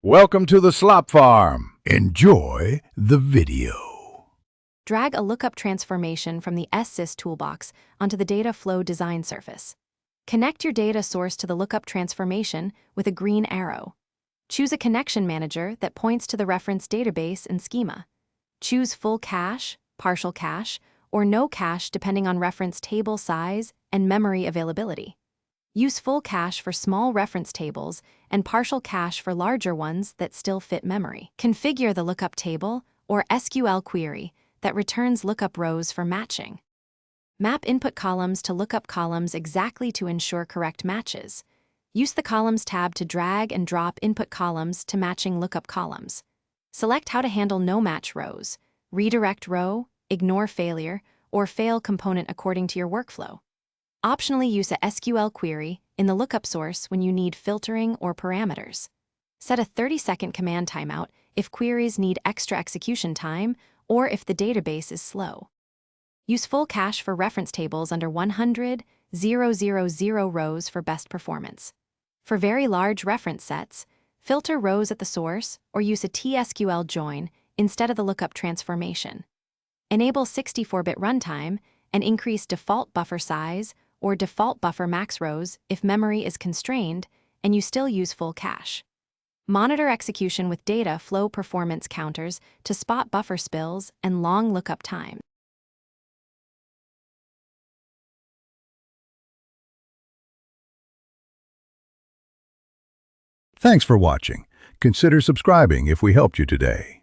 Welcome to the Slop Farm. Enjoy the video. Drag a lookup transformation from the Ssis toolbox onto the data flow design surface. Connect your data source to the lookup transformation with a green arrow. Choose a connection manager that points to the reference database and schema. Choose full cache, partial cache, or no cache depending on reference table size and memory availability. Use full cache for small reference tables and partial cache for larger ones that still fit memory. Configure the lookup table or SQL query that returns lookup rows for matching. Map input columns to lookup columns exactly to ensure correct matches. Use the Columns tab to drag and drop input columns to matching lookup columns. Select how to handle no-match rows, redirect row, ignore failure, or fail component according to your workflow. Optionally use a SQL query in the lookup source when you need filtering or parameters. Set a 30-second command timeout if queries need extra execution time or if the database is slow. Use full cache for reference tables under 100,000 rows for best performance. For very large reference sets, filter rows at the source or use a TSQL join instead of the lookup transformation. Enable 64-bit runtime and increase default buffer size or default buffer max rows if memory is constrained and you still use full cache. Monitor execution with data flow performance counters to spot buffer spills and long lookup time. Thanks for watching. Consider subscribing if we helped you today.